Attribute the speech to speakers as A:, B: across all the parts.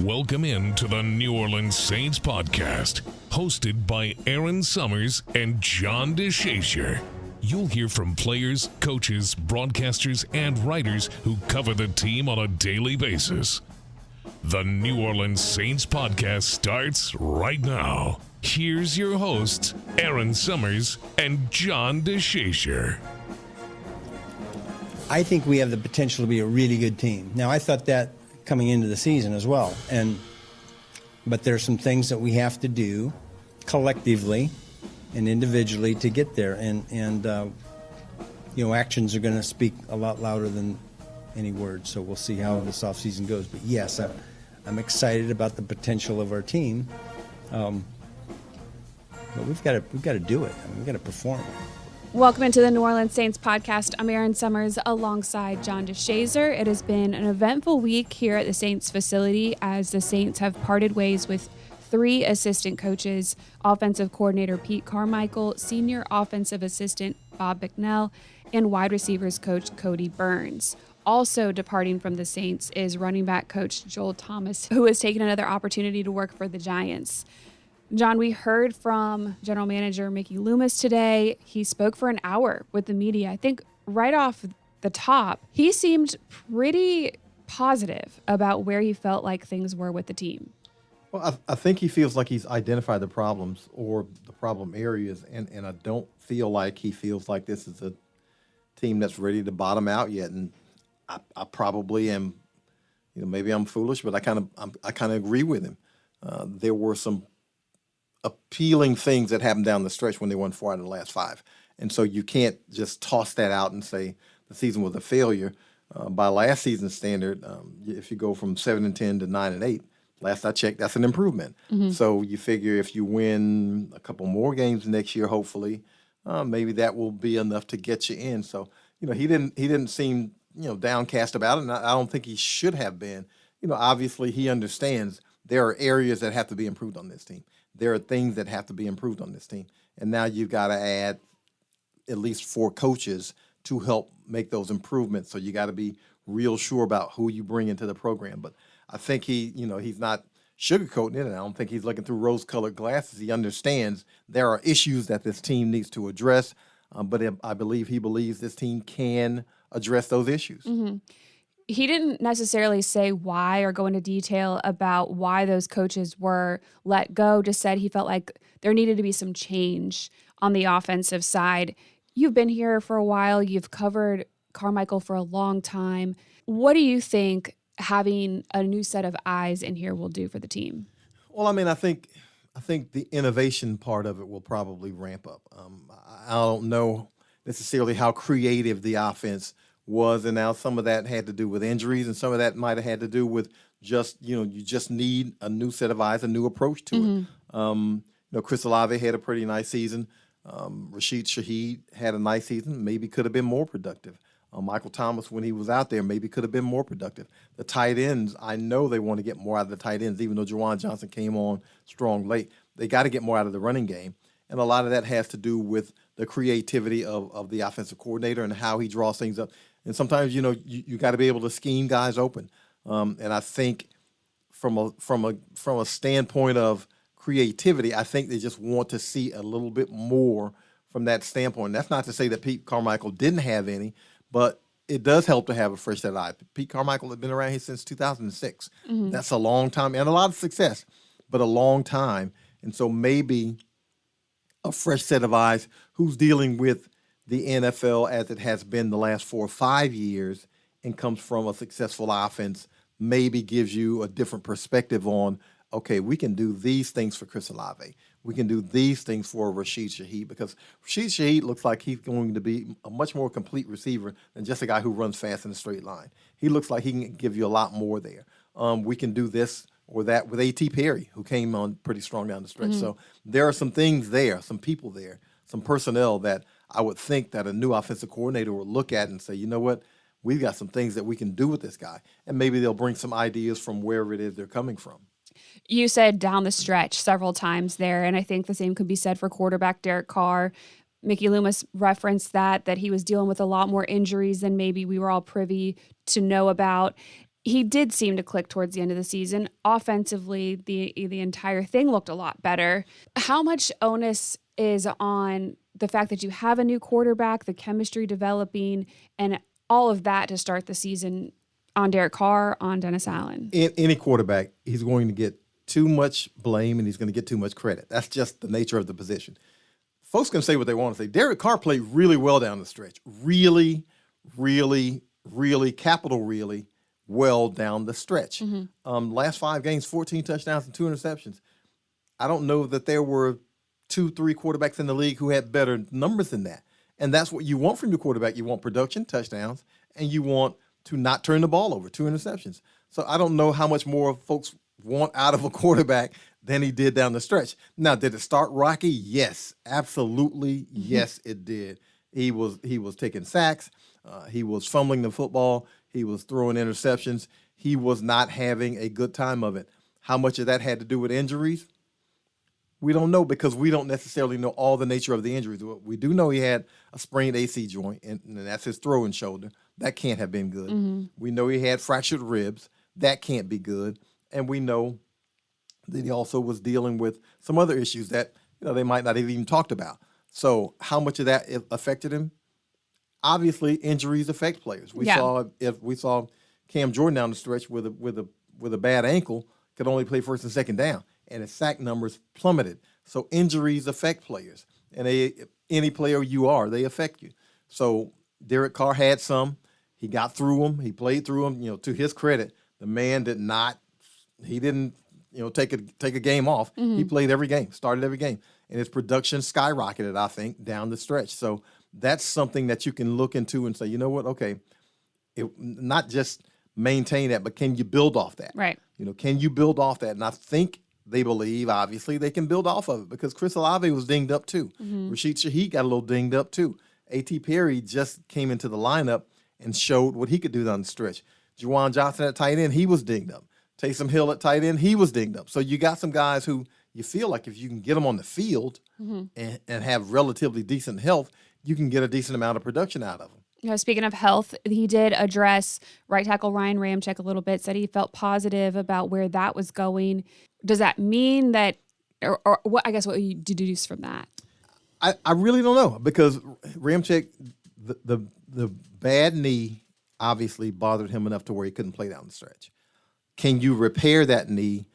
A: Welcome in to the New Orleans Saints podcast, hosted by Erin Summers and John DeShazier. You'll hear from players, coaches, broadcasters, and writers who cover the team on a daily basis. The New Orleans Saints podcast starts right now. Here's your hosts, Erin Summers and John DeShazier.
B: I think we have the potential to be a really good team. Now, I thought that coming into the season as well. But there are some things that we have to do collectively and individually to get there. And actions are going to speak a lot louder than any words. So we'll see how this offseason goes. But yes, I'm excited about the potential of our team. But we've got to do it. We've got to perform.
C: Welcome into the New Orleans Saints podcast. I'm Erin Summers alongside John DeShazier. It has been an eventful week here at the Saints facility as the Saints have parted ways with 3 assistant coaches, offensive coordinator Pete Carmichael, senior offensive assistant Bob Bicknell, and wide receivers coach Cody Burns. Also departing from the Saints is running back coach Joel Thomas, who has taken another opportunity to work for the Giants. John, we heard from general manager Mickey Loomis today. He spoke for an hour with the media. I think right off the top, he seemed pretty positive about where he felt like things were with the team.
D: Well, I think he feels like he's identified the problems or the problem areas, and I don't feel like he feels like this is a team that's ready to bottom out yet. And I probably am, maybe I'm foolish, but I kind of agree with him. There were some appealing things that happened down the stretch when they won 4 out of the last 5. And so you can't just toss that out and say the season was a failure. By last season's standard, if you go from 7-10 to 9-8, last I checked, that's an improvement. Mm-hmm. So you figure if you win a couple more games next year, hopefully, maybe that will be enough to get you in. So, he didn't seem, downcast about it, and I don't think he should have been. Obviously he understands there are areas that have to be improved on this team. There are things that have to be improved on this team. And now you've got to add at least 4 coaches to help make those improvements. So you got to be real sure about who you bring into the program. But I think he's not sugarcoating it, and I don't think he's looking through rose-colored glasses. He understands there are issues that this team needs to address, but I believe he believes this team can address those issues.
C: Mm-hmm. He didn't necessarily say why or go into detail about why those coaches were let go, just said he felt like there needed to be some change on the offensive side. You've been here for a while. You've covered Carmichael for a long time. What do you think having a new set of eyes in here will do for the team?
D: Well, I think the innovation part of it will probably ramp up. I don't know necessarily how creative the offense was, and now some of that had to do with injuries, and some of that might have had to do with just, you just need a new set of eyes, a new approach to it. Chris Olave had a pretty nice season. Rashid Shaheed had a nice season, maybe could have been more productive. Michael Thomas, when he was out there, maybe could have been more productive. The tight ends, I know they want to get more out of the tight ends, even though Juwan Johnson came on strong late. They got to get more out of the running game. And a lot of that has to do with the creativity of the offensive coordinator and how he draws things up. And sometimes, you got to be able to scheme guys open. And I think from a standpoint of creativity, I think they just want to see a little bit more from that standpoint. That's not to say that Pete Carmichael didn't have any, but it does help to have a fresh set of eyes. Pete Carmichael has been around here since 2006. Mm-hmm. That's a long time and a lot of success, but a long time. And so maybe a fresh set of eyes who's dealing with the NFL as it has been the last 4 or 5 years and comes from a successful offense maybe gives you a different perspective on, okay, we can do these things for Chris Olave. We can do these things for Rashid Shaheed, because Rashid Shaheed looks like he's going to be a much more complete receiver than just a guy who runs fast in a straight line. He looks like he can give you a lot more there. We can do this or that with A.T. Perry, who came on pretty strong down the stretch. Mm-hmm. So there are some things there, some people there, some personnel that I would think that a new offensive coordinator would look at and say, you know what, we've got some things that we can do with this guy. And maybe they'll bring some ideas from wherever it is they're coming from.
C: You said down the stretch several times there, and I think the same could be said for quarterback Derek Carr. Mickey Loomis referenced that he was dealing with a lot more injuries than maybe we were all privy to know about. he did seem to click towards the end of the season. Offensively, the entire thing looked a lot better. How much onus is on the fact that you have a new quarterback, the chemistry developing, and all of that to start the season on Derek Carr, on Dennis Allen?
D: Any quarterback, he's going to get too much blame and he's going to get too much credit. That's just the nature of the position. Folks can say what they want to say. Derek Carr played really well down the stretch. Really, really, really, capital really well down the stretch. Last 5 games, 14 touchdowns and 2 interceptions. I don't know that there were 2-3 quarterbacks in the league who had better numbers than that. And that's what you want from your quarterback. You want production, touchdowns, and you want to not turn the ball over, 2 interceptions. So I don't know how much more folks want out of a quarterback than he did down the stretch. Now, did it start rocky? Yes, absolutely. Yes, it did. He was taking sacks. He was fumbling the football. He was throwing interceptions. He was not having a good time of it. How much of that had to do with injuries? We don't know because we don't necessarily know all the nature of the injuries. We do know he had a sprained AC joint, and that's his throwing shoulder. That can't have been good. We know he had fractured ribs. That can't be good. And we know that he also was dealing with some other issues that they might not have even talked about. So how much of that affected him? Obviously, injuries affect players. We saw Cam Jordan down the stretch with a bad ankle, could only play first and second down, and his sack numbers plummeted. So injuries affect players, and any player you are, they affect you. So Derek Carr had some. He got through them. He played through them. To his credit, the man did not. He didn't. Take a game off. He played every game, started every game, and his production skyrocketed, I think, down the stretch. So that's something that you can look into and say, you know what, okay, not just maintain that, but can you build off that?
C: Right.
D: Can you build off that? And I think they believe, obviously, they can build off of it because Chris Olave was dinged up too. Rashid Shaheed got a little dinged up too. A.T. Perry just came into the lineup and showed what he could do down the stretch. Juwan Johnson at tight end, he was dinged up. Taysom Hill at tight end, he was dinged up. So you got some guys who you feel like if you can get them on the field and have relatively decent health, you can get a decent amount of production out of them.
C: Speaking of health, he did address right tackle Ryan Ramczyk a little bit, said he felt positive about where that was going. Does that mean that, or what? I guess what you deduce from that?
D: I really don't know because Ramczyk, the bad knee obviously bothered him enough to where he couldn't play down the stretch. Can you repair that knee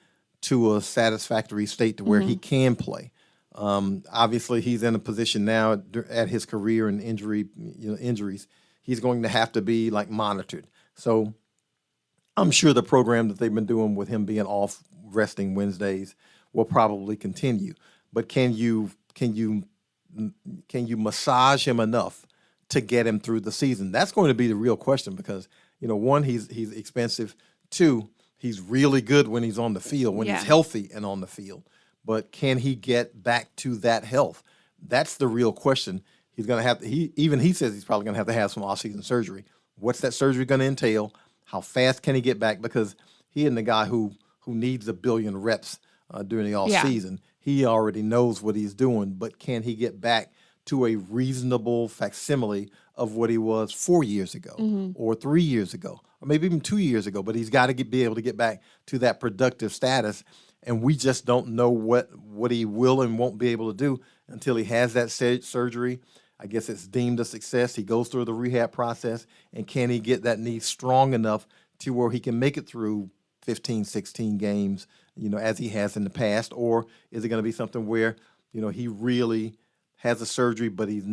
D: to a satisfactory state to where he can play? Obviously, he's in a position now at his career and injuries. He's going to have to be monitored. So I'm sure the program that they've been doing with him being off resting Wednesdays will probably continue. But can you massage him enough to get him through the season? That's going to be the real question because one, he's expensive. 2, he's really good when he's on the field, when he's healthy and on the field. But can he get back to that health? That's the real question. He's going to have to, he says he's probably going to have some off-season surgery. What's that surgery going to entail? How fast can he get back? Because he isn't the guy who needs 1 billion reps during the off-season. He already knows what he's doing, but can he get back to a reasonable facsimile of what he was 4 years ago or 3 years ago or maybe even 2 years ago? But he's got to be able to get back to that productive status. And we just don't know what he will and won't be able to do until he has that surgery. I guess it's deemed a success. He goes through the rehab process, and can he get that knee strong enough to where he can make it through 15, 16 games, as he has in the past? Or is it going to be something where, he really has a surgery, but he's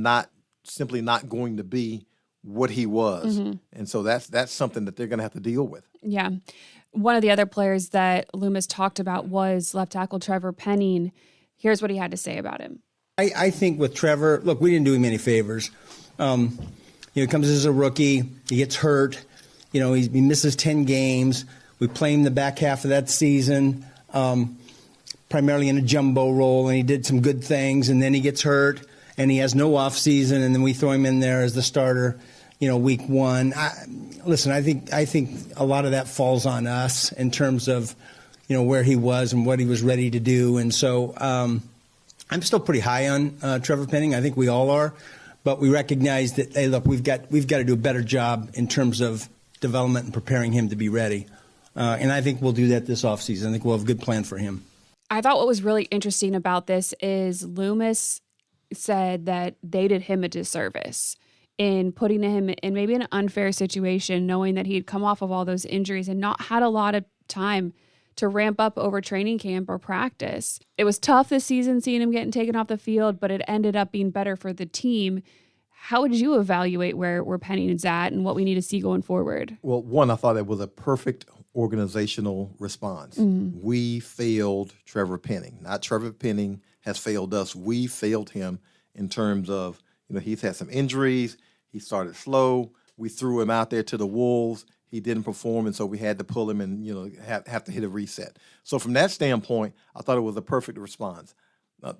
D: simply not going to be what he was? And so that's something that they're going to have to deal with.
C: Yeah. One of the other players that Loomis talked about was left tackle Trevor Penning. Here's what he had to say about him.
B: I think with Trevor, look, we didn't do him any favors. He comes as a rookie. He gets hurt. He misses 10 games. We play him the back half of that season, primarily in a jumbo role, and he did some good things, and then he gets hurt, and he has no off season, and then we throw him in there as the starter, week 1. I think a lot of that falls on us in terms of, where he was and what he was ready to do. And so I'm still pretty high on Trevor Penning. I think we all are. But we recognize that, hey, look, we've got to do a better job in terms of development and preparing him to be ready. And I think we'll do that this offseason. I think we'll have a good plan for him.
C: I thought what was really interesting about this is Loomis said that they did him a disservice in putting him in maybe an unfair situation, knowing that he had come off of all those injuries and not had a lot of time to ramp up over training camp or practice. It was tough this season seeing him getting taken off the field, but it ended up being better for the team. How would you evaluate where Penning is at and what we need to see going forward?
D: Well, one, I thought it was a perfect organizational response. We failed Trevor Penning. Not Trevor Penning has failed us. We failed him in terms of, he's had some injuries. He started slow. We threw him out there to the wolves. He didn't perform, and so we had to pull him and, have to hit a reset. So from that standpoint, I thought it was a perfect response.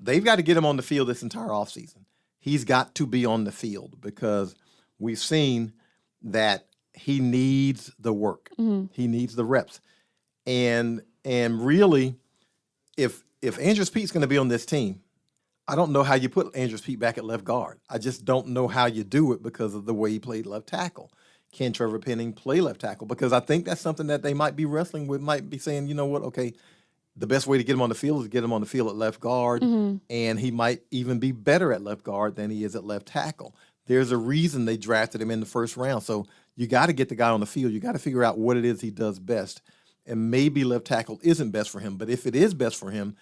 D: They've got to get him on the field this entire offseason. He's got to be on the field because we've seen that he needs the work. He needs the reps. And really, if Andrews Pete's going to be on this team, I don't know how you put Andrews Pete back at left guard. I just don't know how you do it because of the way he played left tackle. Can Trevor Penning play left tackle? Because I think that's something that they might be wrestling with, might be saying, you know what, okay, the best way to get him on the field is get him on the field at left guard, and he might even be better at left guard than he is at left tackle. There's a reason they drafted him in the first round. So you got to get the guy on the field. You got to figure out what it is he does best. And maybe left tackle isn't best for him, but if it is best for him,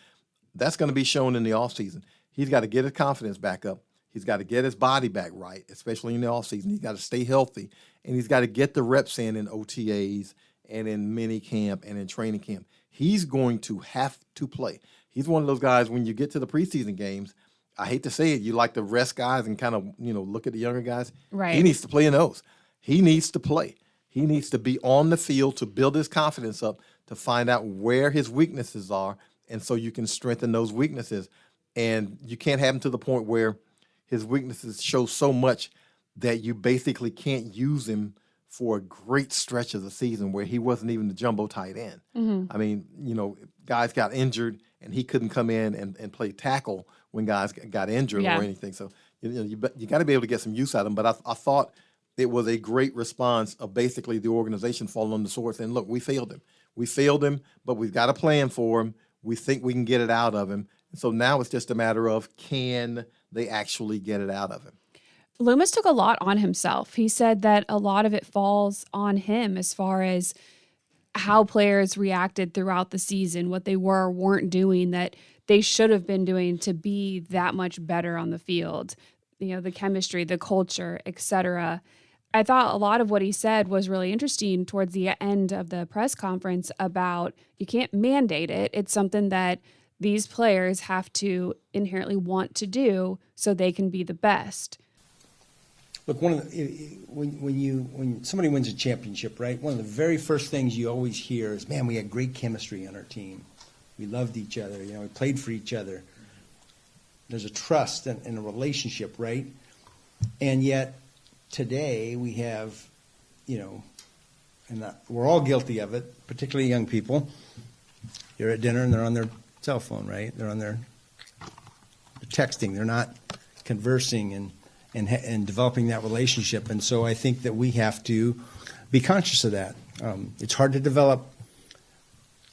D: that's going to be shown in the offseason. He's got to get his confidence back up. He's got to get his body back right, especially in the offseason. He's got to stay healthy, and he's got to get the reps in OTAs and in mini camp and in training camp. He's going to have to play. He's one of those guys, when you get to the preseason games, I hate to say it, you like to rest guys and kind of, look at the younger guys.
C: Right.
D: He needs to play in those. He needs to play. He needs to be on the field to build his confidence up, to find out where his weaknesses are, and so you can strengthen those weaknesses. And you can't have him to the point where his weaknesses show so much that you basically can't use him for a great stretch of the season where he wasn't even the jumbo tight end. I mean, guys got injured and he couldn't come in and play tackle when guys got injured or anything. So, you got to be able to get some use out of him. But I thought it was a great response of basically the organization falling on the sword saying, look, we failed him. We failed him, but we've got a plan for him. We think we can get it out of him. So now it's just a matter of, can they actually get it out of him?
C: Loomis took a lot on himself. He said that a lot of it falls on him as far as how players reacted throughout the season, what they were or weren't doing that they should have been doing to be that much better on the field. The chemistry, the culture, etc. I thought a lot of what he said was really interesting towards the end of the press conference about you can't mandate it. It's something that these players have to inherently want to do so they can be the best.
B: Look, when somebody wins a championship, right, one of the very first things you always hear is, man, we had great chemistry on our team. We loved each other. We played for each other. There's a trust and a relationship, right? And yet today we have, and we're all guilty of it, particularly young people. You're at dinner and they're on their cell phone, right? They're texting. They're not conversing and developing that relationship. And so I think that we have to be conscious of that. It's hard to develop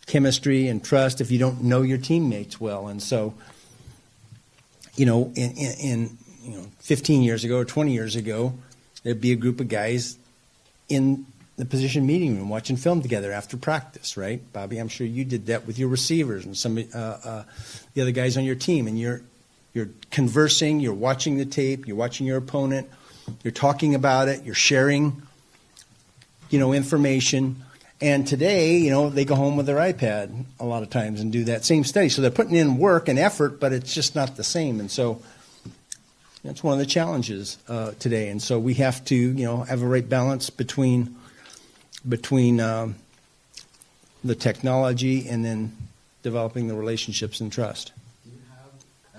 B: chemistry and trust if you don't know your teammates well. And so, in 15 years ago or 20 years ago, there'd be a group of guys in the position meeting room watching film together after practice, right? Bobby, I'm sure you did that with your receivers and some the other guys on your team, and you're conversing, you're watching the tape, you're watching your opponent, you're talking about it, you're sharing, information. And today, they go home with their iPad a lot of times and do that same study. So they're putting in work and effort, but it's just not the same. And so that's one of the challenges today. And so we have to, have a right balance between the technology and then developing the relationships and trust.
E: Do you have,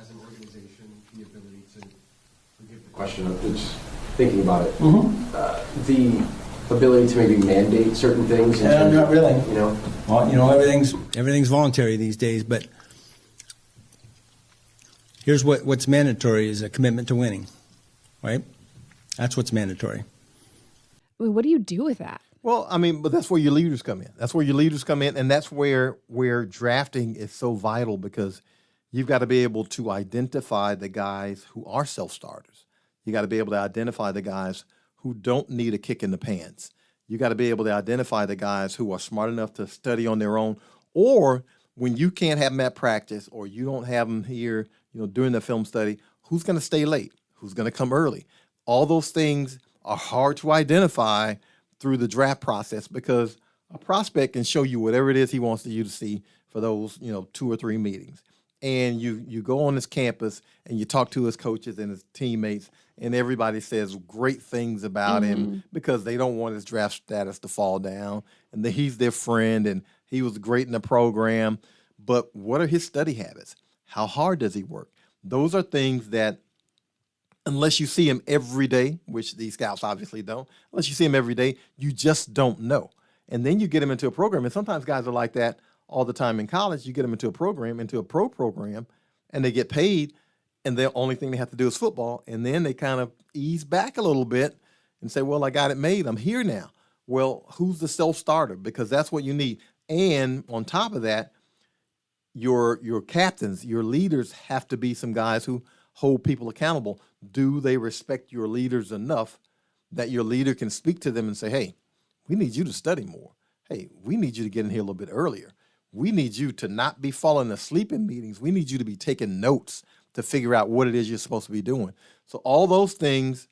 E: as an organization, the ability to forgive the question of just thinking about it? The ability to maybe mandate certain things?
B: Not really. Well, everything's voluntary these days, but here's what's mandatory is a commitment to winning, right? That's what's mandatory.
C: What do you do with that?
D: Well, I mean, but that's where your leaders come in. That's where your leaders come in, and that's where drafting is so vital, because you've got to be able to identify the guys who are self-starters. You got to be able to identify the guys who don't need a kick in the pants. You got to be able to identify the guys who are smart enough to study on their own, or when you can't have them at practice, or you don't have them here, during the film study, who's going to stay late? Who's going to come early? All those things are hard to identify through the draft process, because a prospect can show you whatever it is he wants you to see for those, 2 or 3 meetings. And you go on his campus and you talk to his coaches and his teammates, and everybody says great things about him because they don't want his draft status to fall down, and that he's their friend and he was great in the program. But what are his study habits? How hard does he work? Those are things that, unless you see him every day, which these scouts obviously don't, unless you see him every day, you just don't know. And then you get him into a program, and sometimes guys are like that all the time in college. You get them into a program, into a pro program, and they get paid, and the only thing they have to do is football, and then they kind of ease back a little bit and say, well, I got it made. I'm here now. Well, who's the self-starter? Because that's what you need. And on top of that, your captains, your leaders have to be some guys who hold people accountable. Do they respect your leaders enough that your leader can speak to them and say, hey, we need you to study more. Hey, we need you to get in here a little bit earlier. We need you to not be falling asleep in meetings. We need you to be taking notes to figure out what it is you're supposed to be doing. So all those things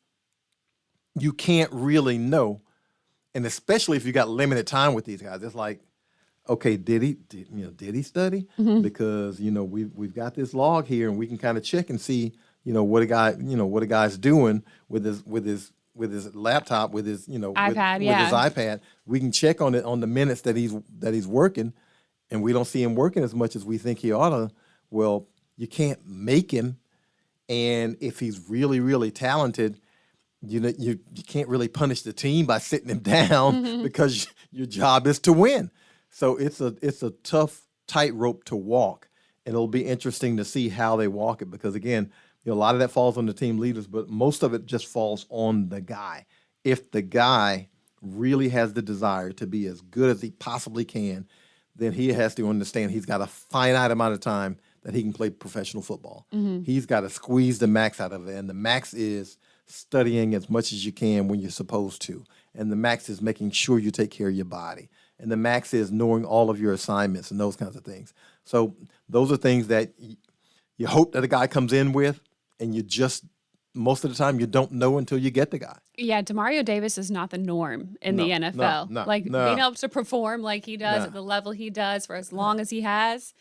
D: you can't really know. And especially if you got limited time with these guys, it's like, okay, did he study? Because, we've got this log here, and we can kind of check and see, what a guy's doing with his laptop, with his,
C: iPad,
D: with his iPad. We can check on it on the minutes that he's working, and we don't see him working as much as we think he ought to. Well, you can't make him. And if he's really, really talented, you can't really punish the team by sitting him down because your job is to win. So it's a tough tightrope to walk, and it'll be interesting to see how they walk it, because again, a lot of that falls on the team leaders, but most of it just falls on the guy. If the guy really has the desire to be as good as he possibly can, then he has to understand he's got a finite amount of time that he can play professional football. He's got to squeeze the max out of it, and the max is studying as much as you can when you're supposed to, and the max is making sure you take care of your body, and the max is knowing all of your assignments and those kinds of things. So those are things that you hope that a guy comes in with, and you just, most of the time, you don't know until you get the guy.
C: Yeah, Demario Davis is not the norm in the NFL. Being able to perform like he does at the level he does for as long as he has,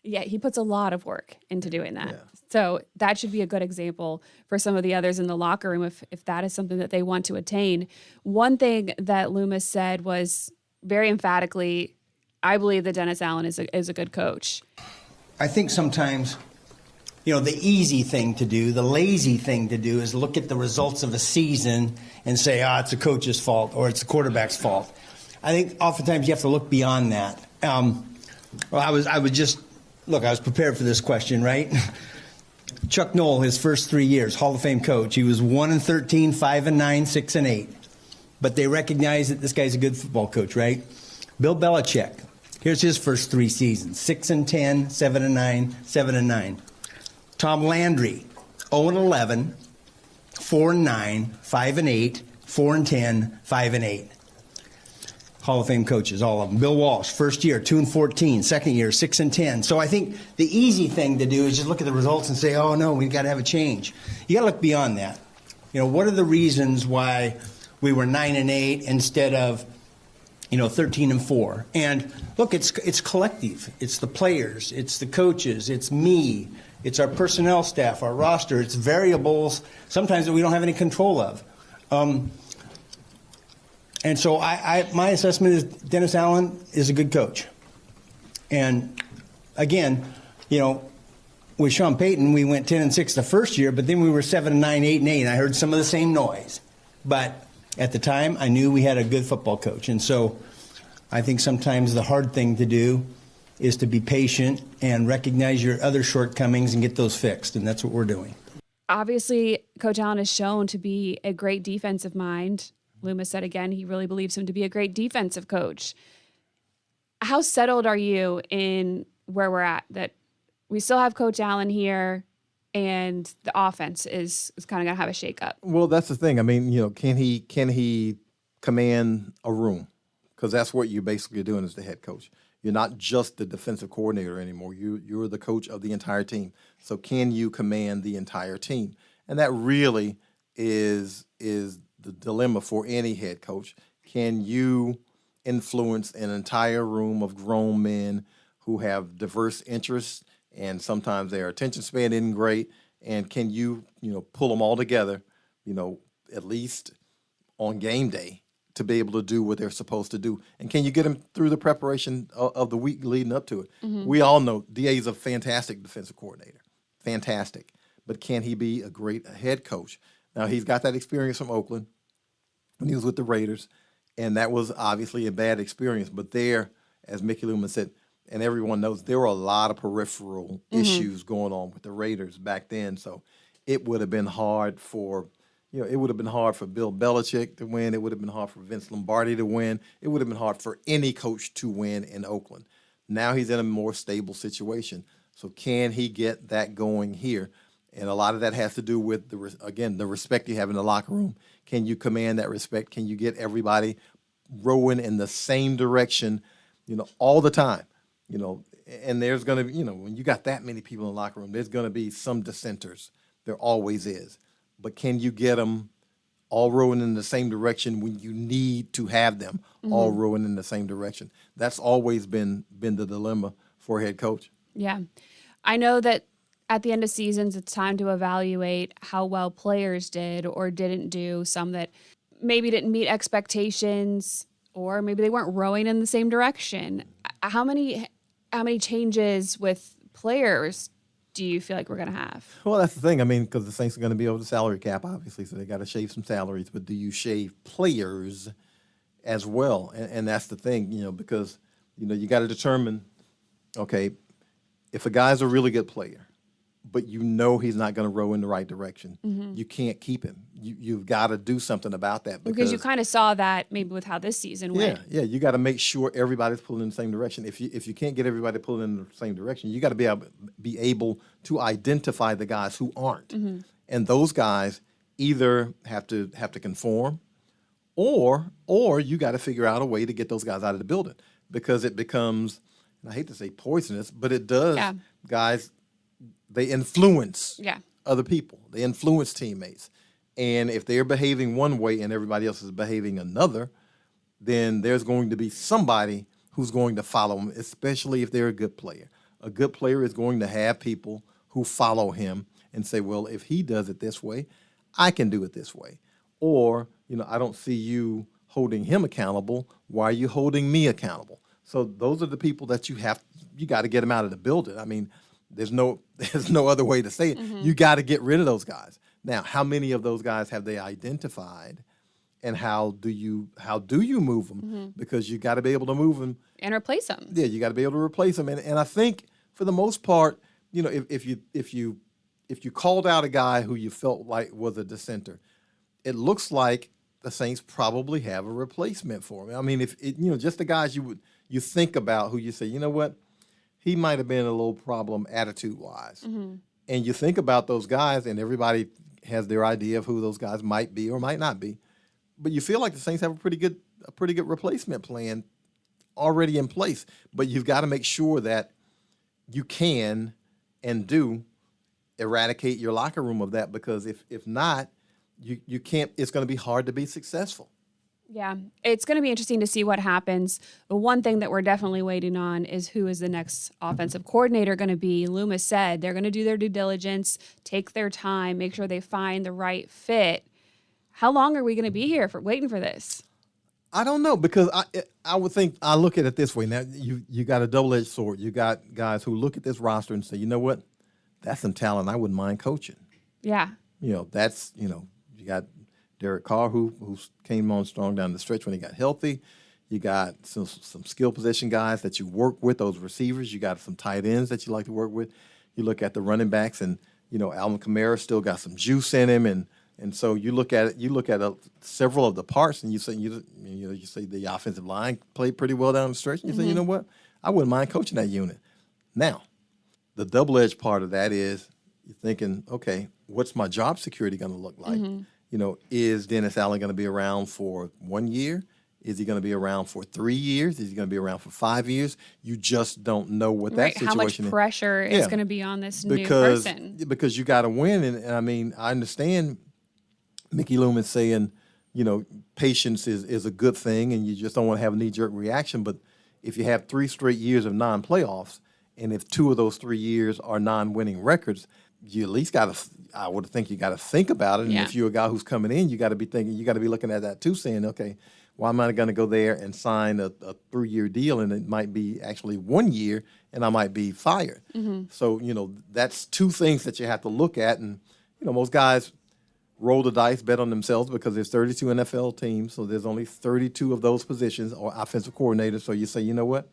C: he puts a lot of work into doing that. Yeah. So that should be a good example for some of the others in the locker room if that is something that they want to attain. One thing that Loomis said was very emphatically, I believe that Dennis Allen is a good coach.
B: I think sometimes, the easy thing to do, the lazy thing to do is look at the results of a season and say, it's the coach's fault or it's the quarterback's fault. I think oftentimes you have to look beyond that. I was prepared for this question, right? Chuck Noll, his first 3 years, Hall of Fame coach, he was 1-13, 5-9, 6-8. But they recognize that this guy's a good football coach, right? Bill Belichick, here's his first 3 seasons, 6-10, 7-9, 7-9. Tom Landry, 0-11, 4-9, 5-8, 4-10, 5-8. Hall of Fame coaches, all of them. Bill Walsh, first year, 2-14. Second year, 6-10. So I think the easy thing to do is just look at the results and say, oh, no, we've got to have a change. You got to look beyond that. What are the reasons why we were 9-8 instead of, 13-4? And look, it's collective. It's the players. It's the coaches. It's me. It's our personnel staff, our roster. It's variables sometimes that we don't have any control of. And so my assessment is Dennis Allen is a good coach. And again, with Sean Payton, we went 10-6 the first year, but then we were 7-9, 8-8. I heard some of the same noise. But at the time, I knew we had a good football coach. And so I think sometimes the hard thing to do is to be patient and recognize your other shortcomings and get those fixed. And that's what we're doing.
C: Obviously, Coach Allen is shown to be a great defensive mind. Loomis said again he really believes him to be a great defensive coach. How settled are you in where we're at, that we still have Coach Allen here and the offense is kind of going to have a shakeup?
D: Well, that's the thing. I mean, can he command a room? Because that's what you're basically doing as the head coach. You're not just the defensive coordinator anymore. You're the coach of the entire team. So can you command the entire team? And that really is the dilemma for any head coach. Can you influence an entire room of grown men who have diverse interests, and sometimes their attention span isn't great? And can you pull them all together, at least on game day, to be able to do what they're supposed to do? And can you get them through the preparation of the week leading up to it? Mm-hmm. We all know DA is a fantastic defensive coordinator, fantastic. But can he be a great head coach? Now, he's got that experience from Oakland when he was with the Raiders, and that was obviously a bad experience. But there, as Mickey Loomis said, and everyone knows, there were a lot of peripheral issues going on with the Raiders back then. So it would have been hard for it would have been hard for Bill Belichick to win. It would have been hard for Vince Lombardi to win. It would have been hard for any coach to win in Oakland. Now he's in a more stable situation. So can he get that going here? And a lot of that has to do with, the respect you have in the locker room. Can you command that respect? Can you get everybody rowing in the same direction, all the time? And there's going to be, when you got that many people in the locker room, there's going to be some dissenters. There always is. But can you get them all rowing in the same direction when you need to have them all rowing in the same direction? That's always been the dilemma for a head coach.
C: Yeah. I know that at the end of seasons, it's time to evaluate how well players did or didn't do, some that maybe didn't meet expectations or maybe they weren't rowing in the same direction. How many changes with players do you feel like we're going to have?
D: Well, that's the thing. I mean, because the Saints are going to be over the salary cap, obviously, so they got to shave some salaries. But do you shave players as well? And that's the thing, because, you got to determine, okay, if a guy's a really good player, but he's not going to row in the right direction, you can't keep him. You've got to do something about that.
C: Because you kind of saw that maybe with how this season went.
D: Yeah, you got to make sure everybody's pulling in the same direction. If you can't get everybody pulling in the same direction, you got to be able to identify the guys who aren't. And those guys either have to conform, or you got to figure out a way to get those guys out of the building, because it becomes, and I hate to say poisonous, but it does. Yeah. Guys, they influence other people. They influence teammates. And if they're behaving one way and everybody else is behaving another, then there's going to be somebody who's going to follow them, especially if they're a good player. A good player is going to have people who follow him and say, well, if he does it this way, I can do it this way. Or, I don't see you holding him accountable. Why are you holding me accountable? So those are the people that you got to get them out of the building. I mean, there's no other way to say it. You got to get rid of those guys. Now, how many of those guys have they identified, and how do you move them? Because you got to be able to move them
C: and replace them.
D: Yeah, you got to be able to replace them. And I think for the most part, if you called out a guy who you felt like was a dissenter, it looks like the Saints probably have a replacement for him. I mean, just the guys you think about who you say, you know what, he might have been a little problem attitude-wise. And you think about those guys, and everybody has their idea of who those guys might be or might not be. But you feel like the Saints have a pretty good replacement plan already in place. But you've got to make sure that you can and do eradicate your locker room of that, because if not, you can't. It's going to be hard to be successful.
C: Yeah, it's going to be interesting to see what happens. The one thing that we're definitely waiting on is who is the next offensive coordinator going to be. Loomis said they're going to do their due diligence, take their time, make sure they find the right fit. How long are we going to be here waiting for this?
D: I don't know, because I would think, I look at it this way. Now, you got a double-edged sword. You got guys who look at this roster and say, you know what, that's some talent I wouldn't mind coaching.
C: Yeah.
D: You got Derek Carr, who came on strong down the stretch when he got healthy. You got some skill position guys that you work with, those receivers. You got some tight ends that you like to work with. You look at the running backs, and Alvin Kamara still got some juice in him, and And so you look at several of the parts, and you say the offensive line played pretty well down the stretch, and you say, you know what, I wouldn't mind coaching that unit. Now, the double-edged part of that is you're thinking, okay, what's my job security going to look like? Is Dennis Allen going to be around for 1 year? Is he going to be around for 3 years? Is he going to be around for 5 years? You just don't know what that situation is.
C: How much pressure is going to be on this new person?
D: Because you got to win. And I mean, I understand Mickey Loomis saying, patience is a good thing and you just don't want to have a knee-jerk reaction. But if you have 3 straight years of non-playoffs, and if 2 of those 3 years are non-winning records, you at least I would think you got to think about it. And if you're a guy who's coming in, you got to be looking at that too, saying, okay, why am I going to go there and sign a 3-year deal, and it might be actually 1 year, and I might be fired? So, that's 2 things that you have to look at. And, most guys roll the dice, bet on themselves, because there's 32 NFL teams, so there's only 32 of those positions or offensive coordinators. So you say, you know what?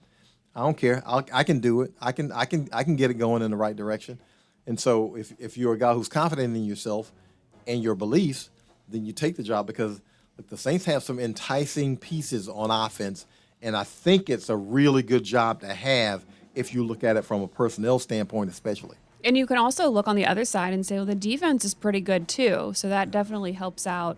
D: I don't care. I can do it. I can get it going in the right direction. And so if you're a guy who's confident in yourself and your beliefs, then you take the job, because the Saints have some enticing pieces on offense, and I think it's a really good job to have if you look at it from a personnel standpoint especially.
C: And you can also look on the other side and say, well, the defense is pretty good too, so that definitely helps out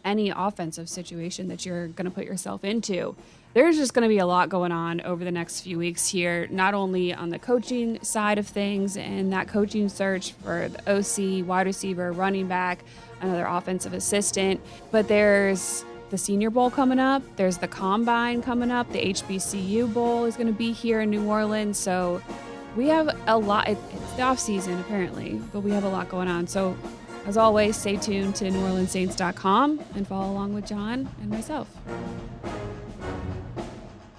C: any offensive situation that you're going to put yourself into. There's just going to be a lot going on over the next few weeks here, not only on the coaching side of things and that coaching search for the OC, wide receiver, running back, another offensive assistant, but there's the Senior Bowl coming up. There's the Combine coming up. The HBCU Bowl is going to be here in New Orleans. So we have a lot. It's the off season apparently, but we have a lot going on. So as always, stay tuned to NewOrleansSaints.com and follow along with John and myself.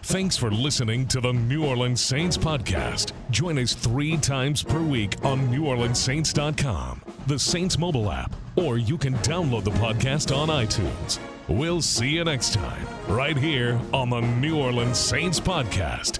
A: Thanks for listening to the New Orleans Saints podcast. Join us 3 times per week on NewOrleansSaints.com, the Saints mobile app, or you can download the podcast on iTunes. We'll see you next time, right here on the New Orleans Saints podcast.